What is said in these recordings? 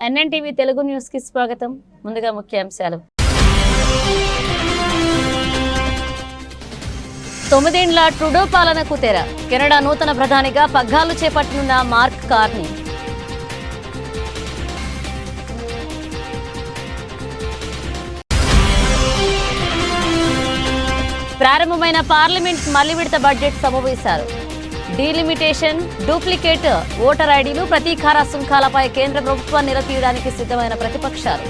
NNTV Telugu news కి స్వాగతం. ముందుగా ముఖ్యాంశాలు. 9 ఏళ్ల ట్రూడో పాలనకు తెర. కెనడా నూతన ప్రధానిగా పగ్గాలు చేపట్టనున్న మార్క్ కార్నీ. ప్రారంభమైన పార్లమెంట్ మళ్లీ విడత బడ్జెట్ సమావేశాలు. డీలిమిటేషన్, డూప్లికేట్ ఓటర్ ఐడీలు, ప్రతీకార సుంకాలపై కేంద్ర ప్రభుత్వాన్ని నిలదీయడానికి సిద్ధమైన ప్రతిపక్షాలు.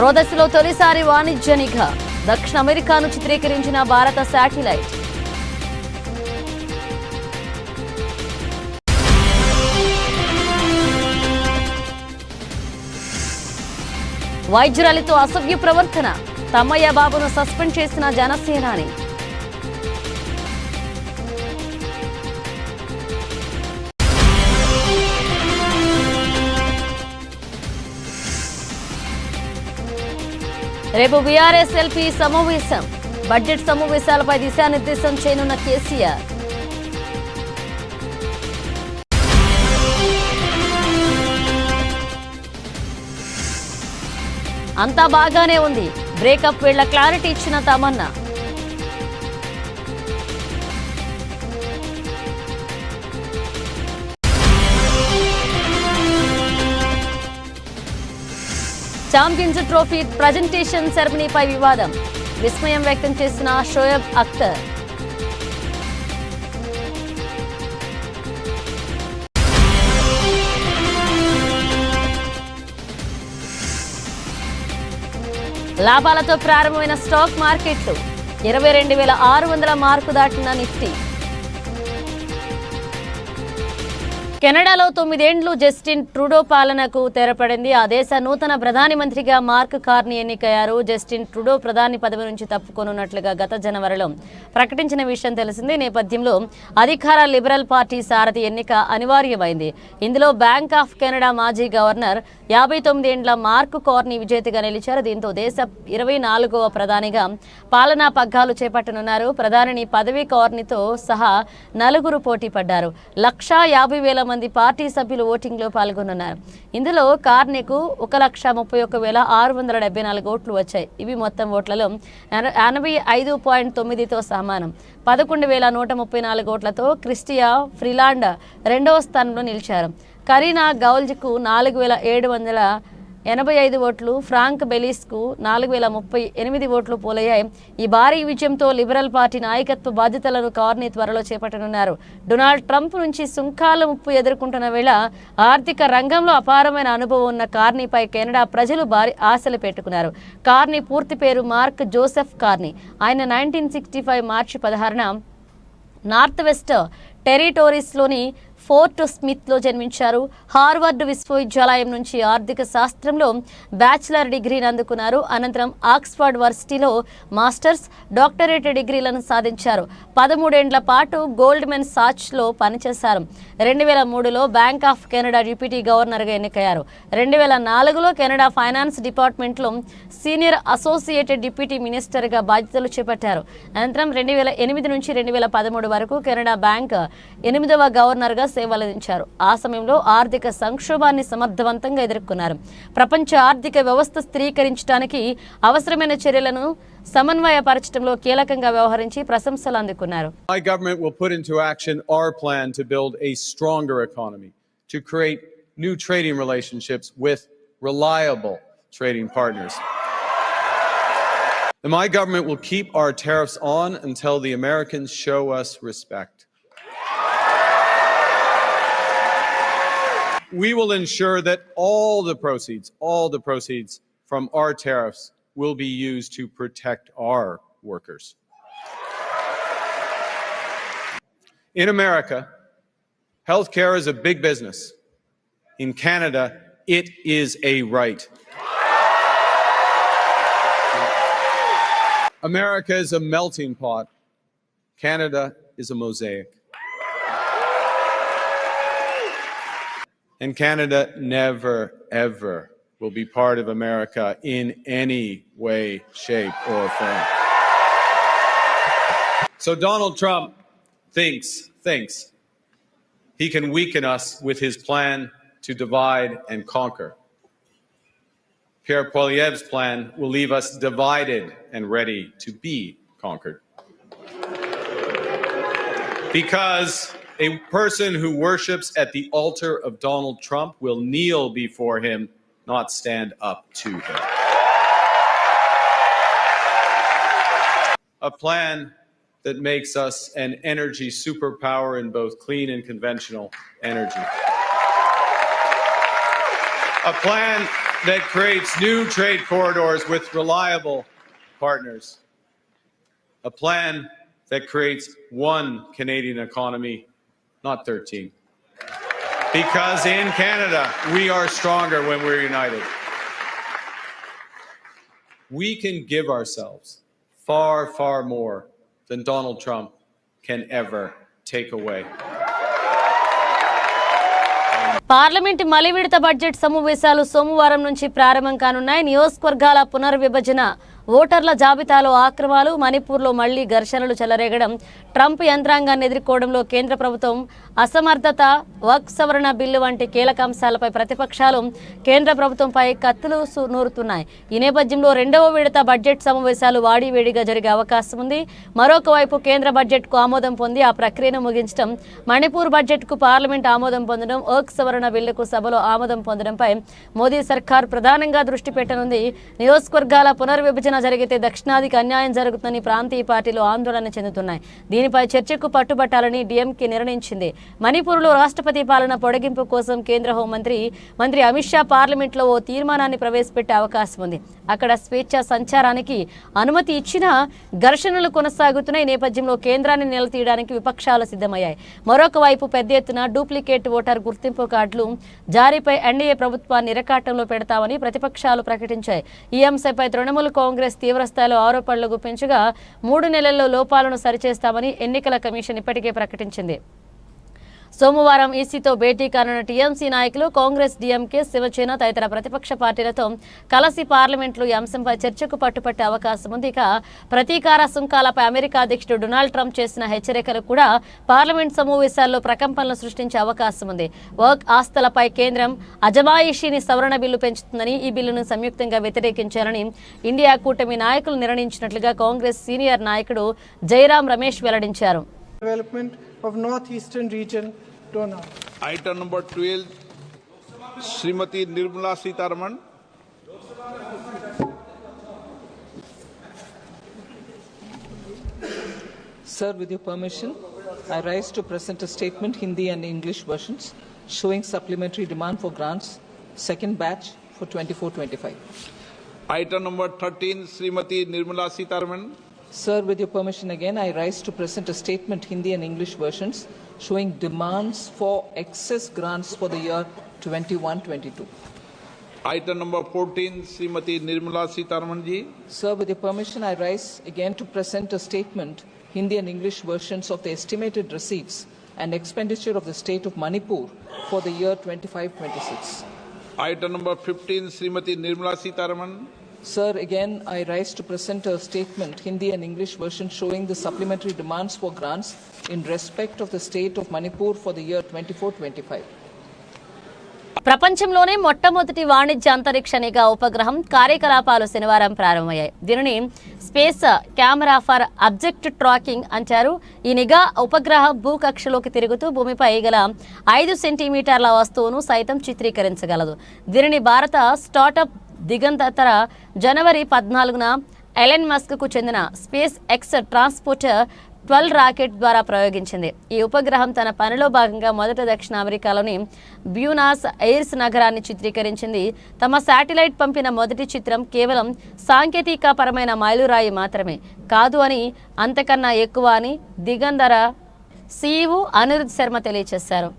రోదస్లో తొలిసారి వాణిజ్య నిఘా. దక్షిణ అమెరికాను చిత్రీకరించిన భారత శాటిలైట్. వైద్యురాలితో అసభ్య ప్రవర్తన. తమ్మయ్య బాబును సస్పెండ్ చేసిన జనసేనాని. రేపు బీఆర్ఎస్ ఎల్పీ సమావేశం. బడ్జెట్ సమావేశాలపై దిశానిర్దేశం చేయనున్న కేసీఆర్. అంతా బాగానే ఉంది. బ్రేకప్ వేళ్ల క్లారిటీ ఇచ్చిన తమన్నా. ఛాంపియన్స్ ట్రోఫీ ప్రజెంటేషన్ సెరమనీపై వివాదం. విస్మయం వ్యక్తం చేసిన షోయబ్ అఖ్తర్. లాభాలతో ప్రారంభమైన స్టాక్ మార్కెట్లు. 22,600 మార్కు దాటిన నిఫ్టీ. కెనడాలో 9 ఏళ్లు జస్టిన్ ట్రూడో పాలనకు తెరపడింది. ఆ దేశ నూతన ప్రధాని మంత్రిగా మార్క్ కార్నీ ఎన్నికయ్యారు. జస్టిన్ ట్రూడో ప్రధాని పదవి నుంచి తప్పుకోనున్నట్లుగా గత జనవరిలో ప్రకటించిన విషయం తెలిసింది. నేపథ్యంలో అధికార లిబరల్ పార్టీ సారథి ఎన్నిక అనివార్యమైంది. ఇందులో బ్యాంక్ ఆఫ్ కెనడా మాజీ గవర్నర్ 59 ఏళ్ల మార్క్ కార్నీ విజేతగా నిలిచారు. దీంతో దేశ 24వ ప్రధానిగా పాలనా పగ్గాలు చేపట్టనున్నారు. ప్రధాని పదవి కార్నీతో సహా 4 పోటీ పడ్డారు. 1,50,000 మంది పార్టీ సభ్యులు ఓటింగ్ లో పాల్గొన్నారు. ఇందులో కార్నీకు 1,31,674 ఓట్లు వచ్చాయి. ఇవి మొత్తం ఓట్లలో 85.9తో సమానం. 11,134 ఓట్లతో క్రిస్టియా ఫ్రీలాండ్ రెండవ స్థానంలో నిలిచారు. కరీనా గౌల్జ్కు 4,785 ఓట్లు, ఫ్రాంక్ బెలిస్కు 4,038 ఓట్లు పోలయ్యాయి. ఈ భారీ విజయంతో లిబరల్ పార్టీ నాయకత్వ బాధ్యతలను కార్నీ త్వరలో చేపట్టనున్నారు. డొనాల్డ్ ట్రంప్ నుంచి సుంకాల ముప్పు ఎదుర్కొంటున్న వేళ ఆర్థిక రంగంలో అపారమైన అనుభవం ఉన్న కార్నీపై కెనడా ప్రజలు భారీ ఆశలు పెట్టుకున్నారు. కార్నీ పూర్తి పేరు మార్క్ జోసెఫ్ కార్నీ. ఆయన 1965 మార్చి 16న నార్త్ వెస్ట్ టెరిటోరీస్లోని ఫోర్ట్ స్మిత్లో జన్మించారు. హార్వర్డ్ విశ్వవిద్యాలయం నుంచి ఆర్థిక శాస్త్రంలో బ్యాచిలర్ డిగ్రీని అందుకున్నారు. అనంతరం ఆక్స్ఫర్డ్ వర్సిటీలో మాస్టర్స్, డాక్టరేట్ డిగ్రీలను సాధించారు. 13 ఏళ్ల పాటు గోల్డ్మెన్ సాచ్స్లో పనిచేశారు. 2003లో బ్యాంక్ ఆఫ్ కెనడా డిప్యూటీ గవర్నర్గా ఎన్నికయ్యారు. 2004లో కెనడా ఫైనాన్స్ డిపార్ట్మెంట్లో సీనియర్ అసోసియేటెడ్ డిప్యూటీ మినిస్టర్గా బాధ్యతలు చేపట్టారు. అనంతరం 2008 నుంచి 2013 వరకు కెనడా బ్యాంక్ 8వ గవర్నర్గా సేవలందించారు. ఆ సమయంలో ఆర్థిక సంక్షోభాన్ని సమర్థవంతంగా ఎదుర్కొన్నారు. ప్రపంచ ఆర్థిక వ్యవస్థ స్థిరీకరించడానికి అవసరమైన చర్యలను సమన్వయపరచడంలో కీలకంగా వ్యవహరించి ప్రశంసలు అందుకున్నారు. My government will put into action our plan to build a stronger economy, to create new trading relationships with reliable trading partners. And my government will keep our tariffs on until the Americans show us respect. We will ensure that all the proceeds from our tariffs will be used to protect our workers. In America, healthcare is a big business. In Canada, it is a right. America is a melting pot. Canada is a mosaic. And Canada never, ever will be part of America in any way, shape, or form. So Donald Trump thinks he can weaken us with his plan to divide and conquer. Pierre Poilievre's plan will leave us divided and ready to be conquered. Because a person who worships at the altar of Donald Trump will kneel before him, not stand up to him. A plan that makes us an energy superpower in both clean and conventional energy. A plan that creates new trade corridors with reliable partners. A plan that creates one Canadian economy, not 13. Because in Canada, we are stronger when we're united. We can give ourselves far, far more than Donald Trump can ever take away. Parliament మలి విడత budget సమావేశాలు సోమవారం నుంచి ప్రారంభం కానున్నాయి. నియోజకవర్గాల పునర్విభజన, ఓటర్ల జాబితాలో ఆక్రమాలు, మణిపూర్లో మళ్లీ ఘర్షణలు చెలరేగడం, ట్రంప్ యంత్రాంగాన్ని ఎదుర్కోవడంలో కేంద్ర ప్రభుత్వం అసమర్థత, వక్ఫ్ సవరణ బిల్లు వంటి కీలక అంశాలపై ప్రతిపక్షాలు కేంద్ర ప్రభుత్వంపై కత్తులు నూరుతున్నాయి. ఈ నేపథ్యంలో రెండవ విడత బడ్జెట్ సమావేశాలు వాడివేడిగా జరిగే అవకాశం ఉంది. మరొక వైపు కేంద్ర బడ్జెట్కు ఆమోదం పొంది ఆ ప్రక్రియను ముగించడం, మణిపూర్ బడ్జెట్కు పార్లమెంట్ ఆమోదం పొందడం, వక్ఫ్ సవరణ బిల్లుకు సభలో ఆమోదం పొందడంపై మోదీ సర్కార్ ప్రధానంగా దృష్టి పెట్టనుంది. నియోజకవర్గాల పునర్విభజన జరిగితే దక్షిణాదికి అన్యాయం జరుగుతుందని ప్రాంతీయ పార్టీలు ఆందోళన చెందుతున్నాయి. దీనిపై చర్చకు పట్టుబట్టాలని డీఎంకే నిర్ణయించింది. మణిపూర్లో రాష్ట్రపతి పాలన పొడిగింపు కోసం కేంద్ర మంత్రి అమిత్ షా పార్లమెంట్లో ఓ తీర్మానాన్ని ప్రవేశపెట్టే అవకాశం ఉంది. అక్కడ స్వేచ్ఛ సంచారానికి అనుమతి ఇచ్చినా ఘర్షణలు కొనసాగుతున్న ఈ నేపథ్యంలో కేంద్రాన్ని నిలదీయడానికి విపక్షాలు సిద్ధమయ్యాయి. మరొక వైపు పెద్ద ఎత్తున డూప్లికేట్ ఓటర్ గుర్తింపు కార్డులు జారీపై ఎన్డీఏ ప్రభుత్వాన్ని ఇరకాటంలో పెడతామని ప్రతిపక్షాలు ప్రకటించాయి. ఈ అంశంపై తృణమూల్ కాంగ్రెస్ తీవ్రస్థాయిలో ఆరోపణలు గుప్పించగా 3 నెలల్లో లోపాలను సరిచేస్తామని ఎన్నికల కమిషన్ ఇప్పటికే ప్రకటించింది. సోమవారం ఈసీతో భేటీ కానున్న టీఎంసీ నాయకులు కాంగ్రెస్, డీఎంకే, శివసేన తదితర ప్రతిపక్ష పార్టీలతో కలిసి పార్లమెంట్లో ఈ అంశంపై చర్చకు పట్టుపట్టే అవకాశం ఉంది. ఇక ప్రతీకార సుంకాలపై అమెరికా అధ్యక్షుడు డొనాల్డ్ ట్రంప్ చేసిన హెచ్చరికలు కూడా పార్లమెంట్ సమావేశాల్లో ప్రకంపనలు సృష్టించే అవకాశం ఉంది. వర్క్ ఆస్తులపై కేంద్రం అజమాయిషీని సవరణ బిల్లు పెంచుతుందని, ఈ బిల్లును సంయుక్తంగా వ్యతిరేకించాలని ఇండియా కూటమి నాయకులు నిర్ణయించినట్లుగా కాంగ్రెస్ సీనియర్ నాయకుడు జైరాం రమేష్ వెల్లడించారు. Development of Northeastern region, Donald. Item number 12, Srimati Nirmala Sitharaman. Sir, with your permission, I rise to present a statement, Hindi and English versions, showing supplementary demand for grants, second batch for 24-25. Item number 13, Srimati Nirmala Sitharaman. Sir, with your permission again, I rise to present a statement, Hindi and English versions, showing demands for excess grants for the year 21-22. Item number 14, Srimati Nirmala Sitharaman ji. Sir, with your permission, I rise again to present a statement, Hindi and English versions of the estimated receipts and expenditure of the state of Manipur for the year 25-26. Item number 15, Srimati Nirmala Sitharaman. Sir, again, I rise to present a statement, Hindi and English version, showing the supplementary demands for grants in respect of the state of Manipur for the year 24-25. ప్రపంచంలోనే మొట్టమొదటి వాణిజ్య అంతరిక్ష నిఘా ఉపగ్రహం కార్యకలాపాలు శనివారం ప్రారంభమయ్యాయి. దీనిని space camera for object tracking అంటారు. ఈ నిఘా ఉపగ్రహం భూకక్షలోకి తిరుగుతూ భూమిపై గల 5 సెంటీమీటర్ల వస్తువును సైతం చిత్రీకరించగలదు. దీనిని భారత స్టార్టప్ దిగంతర జనవరి 14న ఎలన్ మస్క్ కు చెందిన స్పేస్ ఎక్స్ ట్రాన్స్పోర్టర్ 12 రాకెట్ ద్వారా ప్రయోగించింది. ఈ ఉపగ్రహం తన పనిలో భాగంగా మొదట దక్షిణ అమెరికాలోని బ్యూనాస్ ఎయిర్స్ నగరాన్ని చిత్రీకరించింది. తమ శాటిలైట్ పంపిన మొదటి చిత్రం కేవలం సాంకేతికపరమైన మైలురాయి మాత్రమే కాదు అని, అంతకన్నా ఎక్కువ అని దిగంధర CEO అనిరుద్ శర్మ తెలియజేశారు.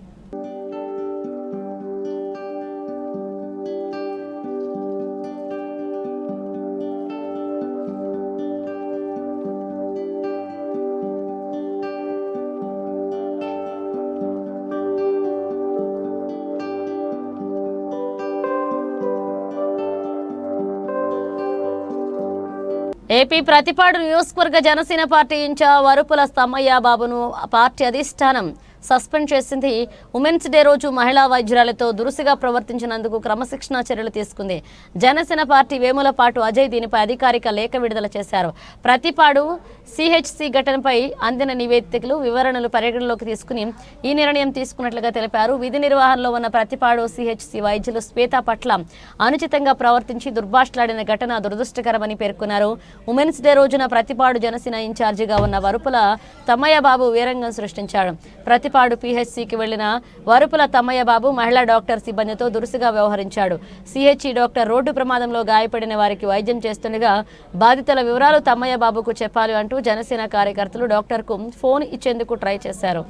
ఏపీ ప్రతిపాడు నియోజకవర్గ జనసేన పార్టీ ఇన్ఛార్జ్ వరుపుల తమ్మయ్య బాబును పార్టీ అధిష్టానం సస్పెండ్ చేసింది. ఉమెన్స్ డే రోజు మహిళా వైద్యురాలతో దురుసుగా ప్రవర్తించినందుకు క్రమశిక్షణా చర్యలు తీసుకుంది. జనసేన పార్టీ వేములపాటు అజయ్ దీనిపై అధికారిక లేఖ విడుదల చేశారు. ప్రతిపాడు సిహెచ్సి ఘటనపై అందిన నివేదికలు వివరణలు పరిగణలోకి తీసుకుని ఈ నిర్ణయం తీసుకున్నట్లుగా తెలిపారు. విధి నిర్వహణలో ఉన్న ప్రతిపాడు సిహెచ్సి వైద్యులు శ్వేత పట్ల అనుచితంగా ప్రవర్తించి దుర్భాషలాడిన ఘటన దురదృష్టకరమని పేర్కొన్నారు. ఉమెన్స్ డే రోజున ప్రతిపాడు జనసేన ఇన్ఛార్జిగా ఉన్న వరుపుల తమ్మయ్య బాబు వీరంగం సృష్టించాడు. ప్రతిపాడు పిహెచ్సికి వెళ్లిన వరుపుల తమ్మయ్య బాబు మహిళా డాక్టర్ సిబ్బందితో దురుసుగా వ్యవహరించాడు. సిహెచ్సి డాక్టర్ రోడ్డు ప్రమాదంలో గాయపడిన వారికి వైద్యం చేస్తుండగా బాధితుల వివరాలు తమ్మయ్య బాబుకు చెప్పాలి అంటూ జనసేన కార్యకర్తలు డాక్టర్కు ఫోన్ ఇచ్చేందుకు ట్రై చేశారు.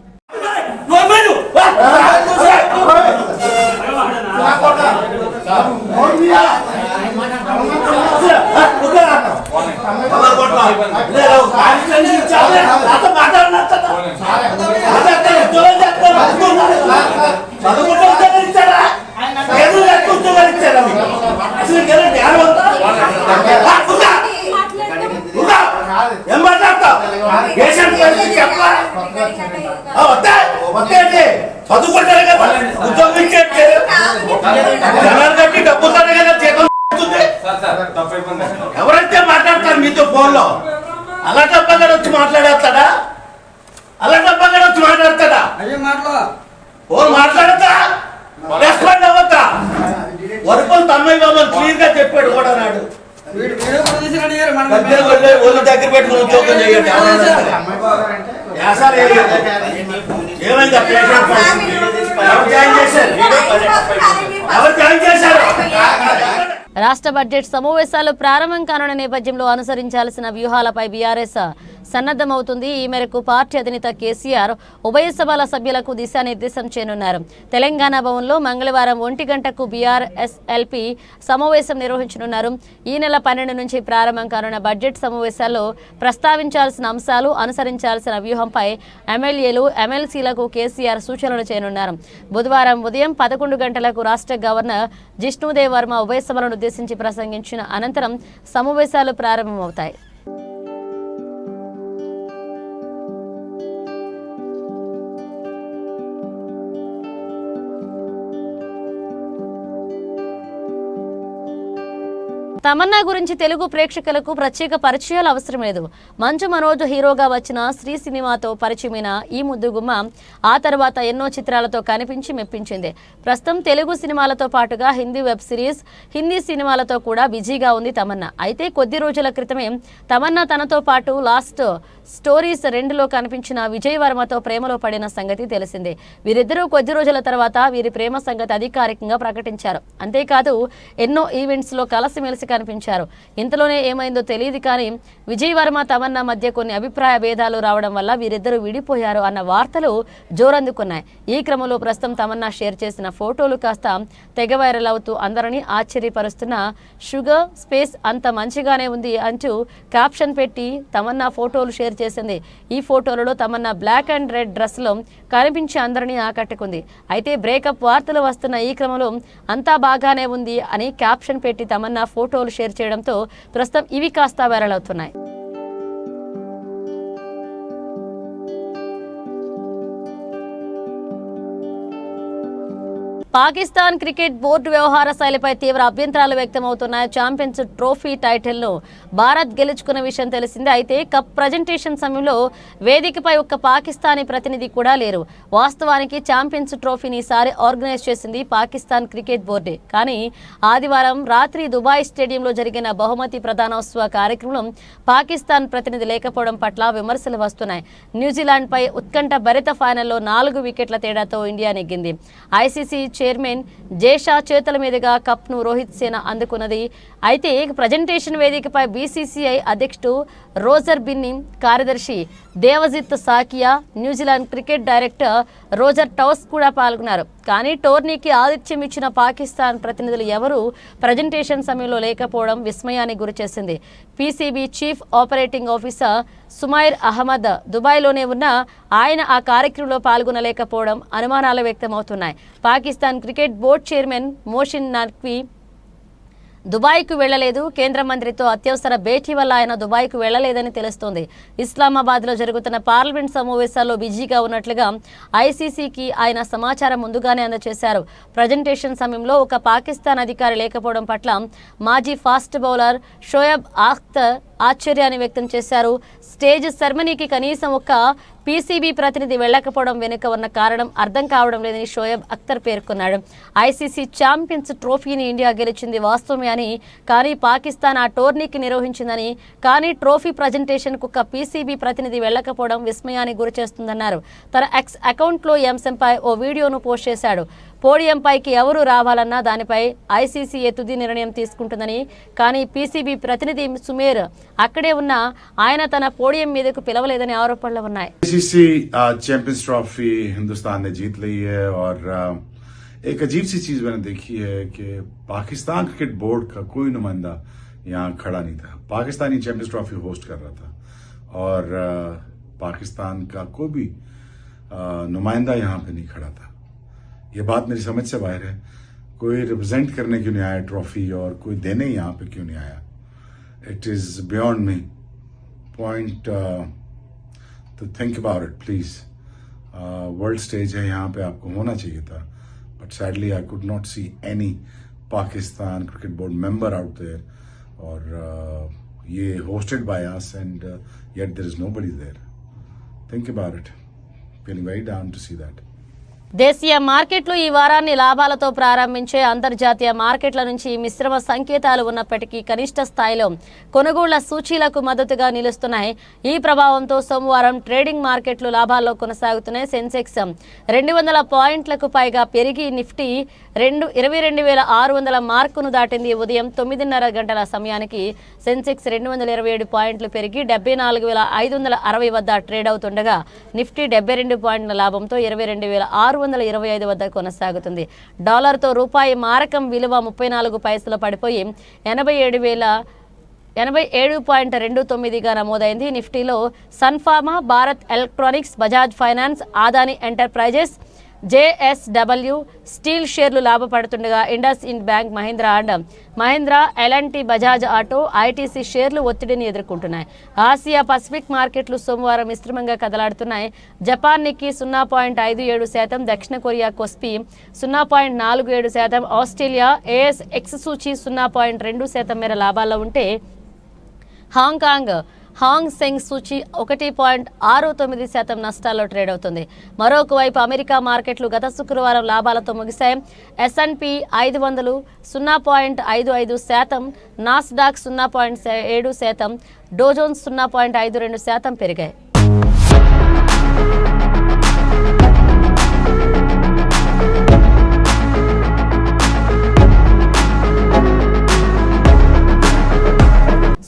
చదువుకుంటారు కదా ఉద్యోగం డబ్బుతారు కదా జీతం ఎవరైతే మాట్లాడతారు మీతో ఫోన్లో అలా డబ్బగా వచ్చి మాట్లాడేస్తాడా ఫోన్ మాట్లాడతా రెస్పాండ్ అవ్వద్దా వరుపులు తమ్మయ్య బాబు క్లియర్ గా చెప్పాడు కూడా నాడు దగ్గర పెట్టుకుని ఉద్యోగం చేయండి. ఏమైంది ఎవరు జాయిన్ చేశారు? రాష్ట్ర బడ్జెట్ సమావేశాలు ప్రారంభం కానున్న నేపథ్యంలో అనుసరించాల్సిన వ్యూహాలపై బీఆర్ఎస్ సన్నద్ధమవుతుంది. ఈ మేరకు పార్టీ అధినేత కేసీఆర్ ఉభయ సభల సభ్యులకు దిశానిర్దేశం చేయనున్నారు. తెలంగాణ భవన్లో మంగళవారం 1 గంటకు బీఆర్ఎస్ఎల్పీ సమావేశం నిర్వహించనున్నారు. ఈ నెల 12 నుంచి ప్రారంభం కానున్న బడ్జెట్ సమావేశాల్లో ప్రస్తావించాల్సిన అంశాలు, అనుసరించాల్సిన వ్యూహంపై ఎమ్మెల్యేలు, ఎమ్మెల్సీలకు కేసీఆర్ సూచనలు చేయనున్నారు. బుధవారం ఉదయం 11 గంటలకు రాష్ట్ర గవర్నర్ జిష్ణుదేవ్ వర్మ ఉభయ సభలను ఉద్దేశించి ప్రసంగించిన అనంతరం సమావేశాలు ప్రారంభమవుతాయి. తమన్నా గురించి తెలుగు ప్రేక్షకులకు ప్రత్యేక పరిచయాలు అవసరం లేదు. మంచు మనోజ్ హీరోగా వచ్చిన శ్రీ సినిమాతో పరిచయమైన ఈ ముద్దుగుమ్మ ఆ తర్వాత ఎన్నో చిత్రాలతో కనిపించి మెప్పించింది. ప్రస్తుతం తెలుగు సినిమాలతో పాటుగా హిందీ వెబ్ సిరీస్, హిందీ సినిమాలతో కూడా బిజీగా ఉంది తమన్నా. అయితే కొద్ది రోజుల క్రితమే తమన్నా తనతో పాటు లాస్ట్ స్టోరీస్ 2లో కనిపించిన విజయ్ వర్మతో ప్రేమలో పడిన సంగతి తెలిసిందే. వీరిద్దరూ కొద్ది రోజుల తర్వాత వీరి ప్రేమ సంగతి అధికారికంగా ప్రకటించారు. అంతేకాదు ఎన్నో ఈవెంట్స్ లో కలిసిమెలిసి కనిపించారు. ఇంతలోనే ఏమైందో తెలియదు కానీ విజయ్ వర్మ తమన్నా మధ్య కొన్ని అభిప్రాయ భేదాలు రావడం వల్ల వీరిద్దరూ విడిపోయారు అన్న వార్తలు జోరందుకున్నాయి. ఈ క్రమంలో ప్రస్తుతం తమన్నా షేర్ చేసిన ఫోటోలు కాస్త తెగ వైరల్ అవుతూ అందరినీ ఆశ్చర్యపరుస్తున్న షుగర్ స్పేస్ అంత మంచిగానే ఉంది అంటూ క్యాప్షన్ పెట్టి తమన్నా ఫోటోలు షేర్ చేసింది. ఈ ఫోటోలలో Tamannaah black and red dress లో కనిపించి అందరినీ ఆకట్టుకుంది. అయితే బ్రేకప్ వార్తలు వస్తున్న ఈ క్రమంలో అంతా బాగానే ఉంది అని క్యాప్షన్ పెట్టి తమన్నా ఫోటోలు షేర్ చేయడంతో ప్రస్తుతం ఇవి కాస్త వైరల్ అవుతున్నాయి. పాకిస్తాన్ క్రికెట్ బోర్డు వ్యవహార శైలిపై తీవ్ర అభ్యంతరాలు వ్యక్తమవుతున్నాయి. ఛాంపియన్స్ ట్రోఫీ టైటిల్ను భారత్ గెలుచుకున్న విషయం తెలిసిందే. అయితే కప్ ప్రజెంటేషన్ సమయంలో వేదికపై ఒక్క పాకిస్తానీ ప్రతినిధి కూడా లేరు. వాస్తవానికి ఛాంపియన్స్ ట్రోఫీని ఈసారి ఆర్గనైజ్ చేసింది పాకిస్తాన్ క్రికెట్ బోర్డే. కానీ ఆదివారం రాత్రి దుబాయ్ స్టేడియంలో జరిగిన బహుమతి ప్రదానోత్సవ కార్యక్రమంలో పాకిస్తాన్ ప్రతినిధి లేకపోవడం పట్ల విమర్శలు వస్తున్నాయి. న్యూజిలాండ్పై ఉత్కంఠ భరిత ఫైనల్లో 4 వికెట్ల తేడాతో ఇండియా నెగ్గింది. ఐసీసీ చైర్మన్ జేషా చేతుల మీదుగా కప్ను రోహిత్ సేన అందుకున్నది. అయితే ప్రజెంటేషన్ వేదికపై బీసీసీఐ అధ్యక్షుడు రోజర్ బిన్ని, కార్యదర్శి Devajit Saikia, New Zealand cricket director Roger Twose కూడా పాల్గొన్నారు. కానీ టోర్నీకి ఆతిథ్యం ఇచ్చిన పాకిస్తాన్ ప్రతినిధులు ఎవరూ ప్రజెంటేషన్ సమయంలో లేకపోవడం విస్మయానికి గురిచేసింది. PCB chief operating officer Sumair Ahmed దుబాయ్లోనే ఉన్న ఆయన ఆ కార్యక్రమంలో పాల్గొనలేకపోవడం అనుమానాలు వ్యక్తమవుతున్నాయి. Pakistan cricket board chairman Mohsin Naqvi దుబాయ్కు వెళ్లలేదు. కేంద్ర మంత్రితో అత్యవసర భేటీ వల్ల ఆయన దుబాయ్కు వెళ్లలేదని తెలుస్తోంది. ఇస్లామాబాద్లో జరుగుతున్న పార్లమెంట్ సమావేశాల్లో బిజీగా ఉన్నట్లుగా ఐసీసీకి ఆయన సమాచారం ముందుగానే అందజేశారు. ప్రజెంటేషన్ సమయంలో ఒక పాకిస్తాన్ అధికారి లేకపోవడం పట్ల మాజీ ఫాస్ట్ బౌలర్ షోయబ్ అఖ్తర్ ఆశ్చర్యాన్ని వ్యక్తం చేశారు. స్టేజ్ సెరమనీకి కనీసం ఒక పీసీబీ ప్రతినిధి వెళ్లకపోవడం వెనుక ఉన్న కారణం అర్థం కావడం లేదని షోయబ్ అఖ్తర్ పేర్కొన్నాడు. ఐసీసీ ఛాంపియన్స్ ట్రోఫీని ఇండియా గెలిచింది వాస్తవమే అని, కానీ పాకిస్తాన్ ఆ టోర్నీకి నిర్వహించిందని, కానీ ట్రోఫీ ప్రజెంటేషన్కు ఒక పీసీబీ ప్రతినిధి వెళ్లకపోవడం విస్మయానికి గురిచేస్తుందన్నారు. తన ఎక్స్ అకౌంట్లో ఈ అంశంపై ఓ వీడియోను పోస్ట్ చేశాడు. పోడియంపైకి ఎవరు రావాలన్నా దానిపై ఐసీసీ తుది నిర్ణయం తీసుకుంటుందని, కానీ పీసీబీ ప్రతినిధి సుమేర్ అక్కడే ఉన్న ఆయన తన పోడియం మీదకు పిలవలేదని ఆరోపణలు ఉన్నాయి. आईसीसी चैंपियंस ट्रॉफी हिंदुस्तान ने जीत ली है और एक अजीब सी चीज मैंने देखी है कि पाकिस्तान क्रिकेट बोर्ड का कोई नुमाइंदा यहाँ खड़ा नहीं था. पाकिस्तानी चैंपियंस ट्रॉफी होस्ट कर रहा था और पाकिस्तान का कोई भी नुमाइंदा यहाँ पे नहीं खड़ा था. ये बात मेरी समझ से बाहर है. कोई रिप्रेजेंट करने क्यों नहीं आया ट्रॉफी और कोई देने यहाँ पे क्यों नहीं आया. It is beyond me point तो think about it please. World stage है, यहाँ पे आपको होना चाहिए था, but sadly I could not see any Pakistan cricket board member out there और ये hosted by us and yet there is nobody there. Think about it. Feeling very down to see that. దేశీయ మార్కెట్లు ఈ వారాన్ని లాభాలతో ప్రారంభించే అంతర్జాతీయ మార్కెట్ల నుంచి మిశ్రమ సంకేతాలు ఉన్నప్పటికీ కనిష్ట స్థాయిలో కొనుగోళ్ల సూచీలకు మద్దతుగా నిలుస్తున్నాయి. ఈ ప్రభావంతో సోమవారం ట్రేడింగ్ మార్కెట్లు లాభాల్లో కొనసాగుతున్నాయి. సెన్సెక్స్ 200 పాయింట్లకు పైగా పెరిగి నిఫ్టీ 22,600 మార్కును దాటింది. ఉదయం 9:30 గంటల సమయానికి సెన్సెక్స్ 227 పాయింట్లు పెరిగి 74,560 వద్ద ట్రేడ్ అవుతుండగా నిఫ్టీ 72 పాయింట్ల లాభంతో 22,625 వద్ద కొనసాగుతుంది. డాలర్తో రూపాయి మారకం విలువ 34 పైసలు పడిపోయి 87.29గా నమోదైంది. నిఫ్టీలో Sun Pharma, Bharat electronics, Bajaj finance, Adani enterprises, JSW steel షేర్లు లాభపడుతుండగా IndusInd bank, Mahindra, LNT, Bajaj auto, ITC షేర్లు ఒత్తిడిని ఎదుర్కొంటున్నాయి. ఆసియా పసిఫిక్ మార్కెట్లు సోమవారం మిశ్రమంగా కదలాడుతున్నాయి. జపాన్ నిక్కీ 0.57%, దక్షిణ కొరియా కొస్పీ 0.47%, ఆస్ట్రేలియా ఏఎస్ఎక్స్ సూచీ 0.2% మేర లాభాల్లో ఉంటే హాంగ్ సెంగ్ సూచీ 1.69% నష్టాల్లో ట్రేడ్ అవుతుంది. మరొక వైపు అమెరికా మార్కెట్లు గత శుక్రవారం లాభాలతో ముగిశాయి. S&P 500 0.55%, నాస్డాక్ 0.7%, డోజోన్స్ 0.52% పెరిగాయి.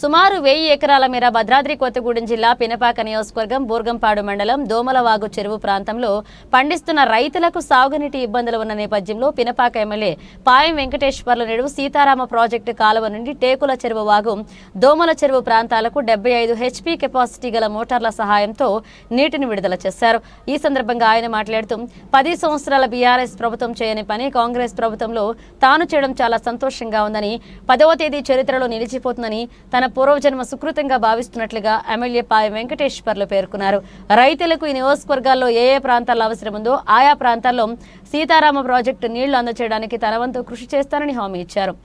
సుమారు 1000 ఎకరాల మేర భద్రాద్రి కొత్తగూడెం జిల్లా పినపాక నియోజకవర్గం బూర్గంపాడు మండలం దోమలవాగు చెరువు ప్రాంతంలో పండిస్తున్న రైతులకు సాగునీటి ఇబ్బందులు ఉన్న నేపథ్యంలో పినపాక ఎమ్మెల్యే పాయం వెంకటేశ్వర్లు నేడు సీతారామ ప్రాజెక్టు కాలువ నుండి టేకుల చెరువు వాగు, దోమల చెరువు ప్రాంతాలకు 75 HP కెపాసిటీ గల మోటార్ల సహాయంతో నీటిని విడుదల చేశారు. ఈ సందర్భంగా ఆయన మాట్లాడుతూ 10 సంవత్సరాల బీఆర్ఎస్ ప్రభుత్వం చేయని పని కాంగ్రెస్ ప్రభుత్వంలో తాను చేయడం చాలా సంతోషంగా ఉందని, 10వ తేదీ చరిత్రలో నిలిచిపోతుందని, తన పూర్వజన్మ సుకృతంగా భావిస్తున్నట్లుగా ఎమ్మెల్యే పాయం వెంకటేశ్వర్లు పేర్కొన్నారు. రైతులకు ఈ నియోజకవర్గాల్లో ఏ ప్రాంతాల్లో అవసరం ఉందో ఆయా ప్రాంతాల్లో సీతారామ ప్రాజెక్టు నీళ్లు అందచేయడానికి తన వంతు కృషి చేస్తానని హామీ ఇచ్చారు.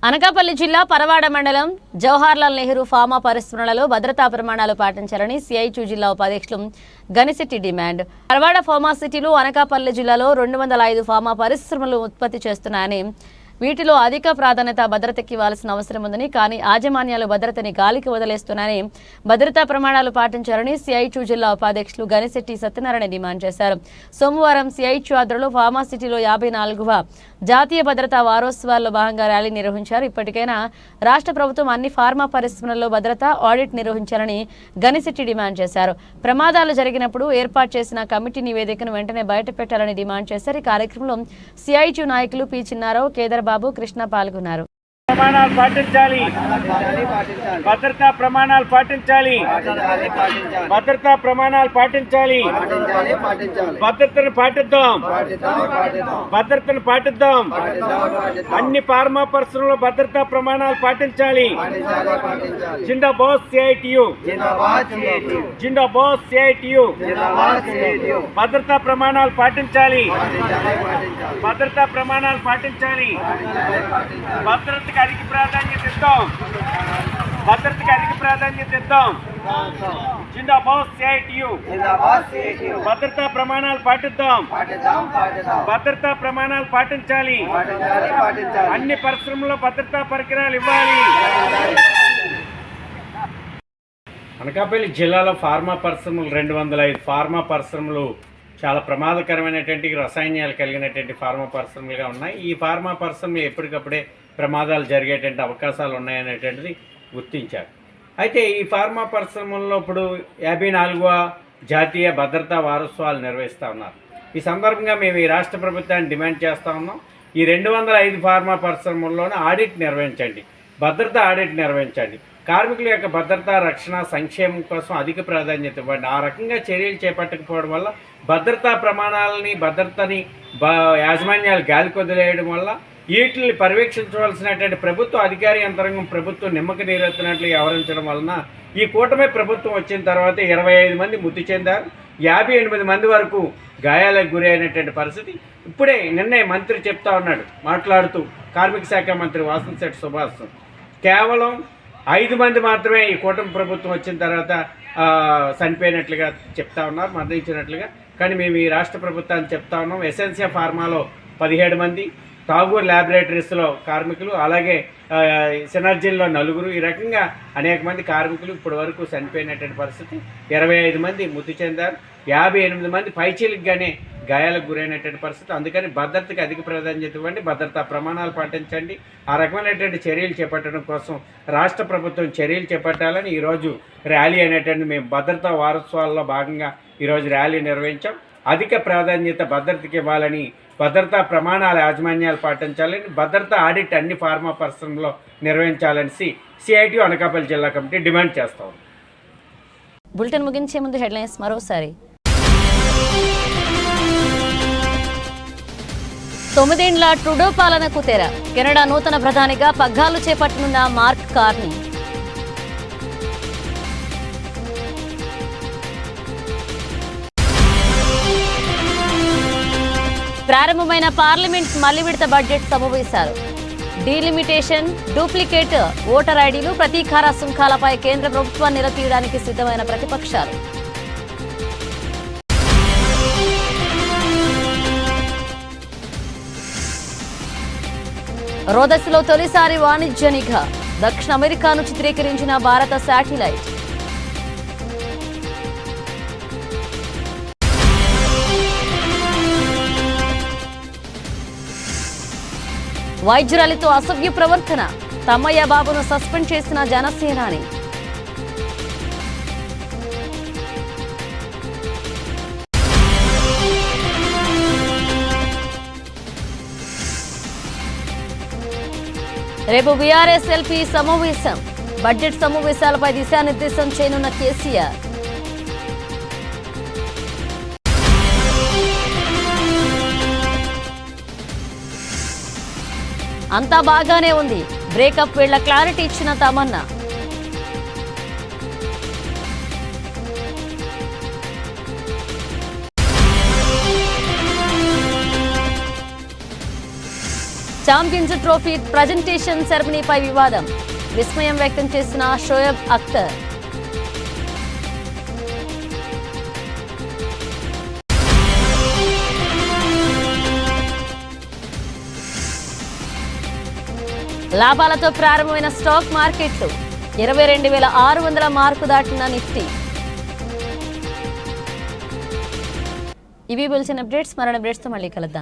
అనకాపల్లి జిల్లా పరవాడ మండలం జవహర్లాల్ నెహ్రూ ఫార్మా పరిశ్రమలలో భద్రతా ప్రమాణాలు పాటించాలని సిఐటియు జిల్లా ఉపాధ్యక్షులు గణిశెట్టి డిమాండ్. పరవాడ ఫార్మా సిటీలో అనకాపల్లి జిల్లాలో 205 ఫార్మా పరిశ్రమలు ఉత్పత్తి చేస్తున్నాయని వీటిలో అధిక ప్రాధాన్యత భద్రతకి ఇవ్వాల్సిన అవసరం ఉందని, కానీ యాజమాన్యాలు భద్రతని గాలికి వదిలేస్తున్నారని, భద్రతా ప్రమాణాలు పాటించాలని సిఐటియు జిల్లా ఉపాధ్యక్షులు గనిశెట్టి సత్యనారాయణ డిమాండ్ చేశారు. సోమవారం సిఐటియు ఆధ్వర్యంలో ఫార్మాసిటీలో 54వ జాతీయ భద్రతా వారోత్సవాల్లో భాగంగా ర్యాలీ నిర్వహించారు. ఇప్పటికైనా రాష్ట్ర ప్రభుత్వం అన్ని ఫార్మా పరిశ్రమలలో భద్రతా ఆడిట్ నిర్వహించాలని గనిశెట్టి డిమాండ్ చేశారు. ప్రమాదాలు జరిగినప్పుడు ఏర్పాటు చేసిన కమిటీ నివేదికను వెంటనే బయటపెట్టాలని డిమాండ్ చేశారు. ఈ కార్యక్రమంలో సిఐటియు నాయకులు పి చిన్నారావు, కేదర్ బాబు, కృష్ణ పాల్గొన్నారు. ప్రమాణాలు పాటించాలి, భద్రతా ప్రమాణాలు పాటించాలి, భద్రతా ప్రమాణాలు పాటించాలి, భద్రతను పాటిద్దాం, భద్రతను పాటిద్దాం. అన్ని ఫార్మా పరిశ్రమలో భద్రతా ప్రమాణాలు పాటించాలి. జిందాబాద్ సిఐటియు, జిందాబాద్ సిఐటియు. భద్రతా ప్రమాణాలు పాటించాలి, భద్రతా ప్రమాణాలు పాటించాలి. భద్రతకి అధిక ప్రాధాన్యత ఇద్దాం, భద్రతకి అధిక ప్రాధాన్యత ఇద్దాం. జిందాబాద్ సిఐటియు. భద్రతా ప్రమాణాలు పాటిద్దాం, భద్రతా ప్రమాణాలు పాటించాలి. అన్ని పరిశ్రమల్లో భద్రతా పరికరాలు ఇవ్వాలి. అనకాపల్లి జిల్లాలో ఫార్మా పరిశ్రమలు 205 ఫార్మా పరిశ్రమలు చాలా ప్రమాదకరమైనటువంటి రసాయనాలు కలిగినటువంటి ఫార్మా పరిశ్రమలుగా ఉన్నాయి. ఈ ఫార్మా పరిశ్రమలు ఎప్పటికప్పుడే ప్రమాదాలు జరిగేటువంటి అవకాశాలు ఉన్నాయనేటువంటిది గుర్తించారు. అయితే ఈ ఫార్మా పరిశ్రమల్లో ఇప్పుడు 54వ జాతీయ భద్రతా వారోత్సవాలు నిర్వహిస్తూ ఉన్నారు. ఈ సందర్భంగా మేము ఈ రాష్ట్ర ప్రభుత్వాన్ని డిమాండ్ చేస్తూ ఉన్నాం. ఈ 205 ఫార్మా పరిశ్రమల్లోనే ఆడిట్ నిర్వహించండి, భద్రతా ఆడిట్ నిర్వహించండి. కార్మికుల యొక్క భద్రతా, రక్షణ, సంక్షేమం కోసం అధిక ప్రాధాన్యత ఇవ్వండి. ఆ రకంగా చర్యలు చేపట్టకపోవడం వల్ల భద్రతా ప్రమాణాలని, భద్రతని యాజమాన్యాలు గాలికి వదిలేయడం వల్ల వీటిని పర్యవేక్షించవలసినటువంటి ప్రభుత్వ అధికారి యంత్రాంగం ప్రభుత్వం నిమ్మక నీరెత్తినట్లు వ్యవహరించడం వలన ఈ కూటమి ప్రభుత్వం వచ్చిన తర్వాత 25 మంది మృతి చెందారు, 58 మంది వరకు గాయాలకు గురి అయినటువంటి పరిస్థితి. ఇప్పుడే నిన్నే మంత్రి చెప్తా ఉన్నాడు, మాట్లాడుతూ కార్మిక శాఖ మంత్రి వాసంశెట్టి సుభాష్, కేవలం 5 మంది మాత్రమే ఈ కూటమి ప్రభుత్వం వచ్చిన తర్వాత చనిపోయినట్లుగా చెప్తా ఉన్నారు, మరణించినట్లుగా. కానీ మేము ఈ రాష్ట్ర ప్రభుత్వాన్ని చెప్తా ఉన్నాం, ఎసెన్షియా ఫార్మాలో 17 మంది, ఠాగూర్ ల్యాబొరేటరీస్లో కార్మికులు, అలాగే సినర్జీల్లో 4, ఈ రకంగా అనేక మంది కార్మికులు ఇప్పటి వరకు చనిపోయినటువంటి పరిస్థితి. 25 మంది మృతి చెందారు, 58 మంది పైచీలకుగానే గాయాలకు గురైనటువంటి పరిస్థితి. అందుకని భద్రతకి అధిక ప్రాధాన్యత ఇవ్వండి, భద్రతా ప్రమాణాలు పాటించండి. ఆ రకమైనటువంటి చర్యలు చేపట్టడం కోసం రాష్ట్ర ప్రభుత్వం చర్యలు చేపట్టాలని ఈరోజు ర్యాలీ అనేటువంటి మేము భద్రతా వారోత్సవాల్లో భాగంగా ఈరోజు ర్యాలీ నిర్వహించాం. అధిక ప్రాధాన్యత భద్రతకి ఇవ్వాలని, భద్రతా ప్రమాణాల యాజమాన్యాలు పాటించాలని, భద్రతా ఆడిట్ అన్ని ఫార్మా పరిశ్రమలో నిర్వహించాలని సిఐటియు అనకాపల్లి జిల్లా కమిటీ డిమాండ్ చేస్తా ఉంది. బులెటిన్ ముగించే ముందు హెడ్లైన్స్ మరోసారి. 9 ఏళ్ల ట్రూడో పాలనకు తెర. కెనడా నూతన ప్రధానిగా పగ్గాలు చేపట్టనున్న మార్క్ కార్నీ. ప్రారంభమైన పార్లమెంట్ మళ్లీ విడత బడ్జెట్ సమావేశాలు. డీలిమిటేషన్, డూప్లికేట్ ఓటర్ ఐడీలు, ప్రతీకార సుంకాలపై కేంద్ర ప్రభుత్వాన్ని నిలదీయడానికి సిద్ధమైన ప్రతిపక్షాలు. రోదస్లో తొలిసారి వాణిజ్య నిఘా. దక్షిణ అమెరికాను చిత్రీకరించిన భారత శాటిలైట్. వైద్యురాలితో అసభ్య ప్రవర్తన. తమ్మయ్య బాబును సస్పెండ్ చేసిన జనసేనాని. రేపు బీఆర్ఎస్ ఎల్పీ సమావేశం. బడ్జెట్ సమావేశాలపై దిశానిర్దేశం చేయనున్న కేసీఆర్. అంతా బాగానే ఉంది, బ్రేకప్ వేళ క్లారిటీ ఇచ్చిన తమన్నా. ఛాంపియన్స్ ట్రోఫీ ప్రజెంటేషన్ సెరమనీపై వివాదం. విస్మయం వ్యక్తం చేసిన షోయబ్ అఖ్తర్. లాభాలతో ప్రారంభమైన స్టాక్ మార్కెట్లు 22,600 మార్కు దాటిన నిఫ్టీ. ఇవి బులెటిన్ అప్డేట్స్. మరణ అప్డేట్స్తో మళ్ళీ కలుద్దాం.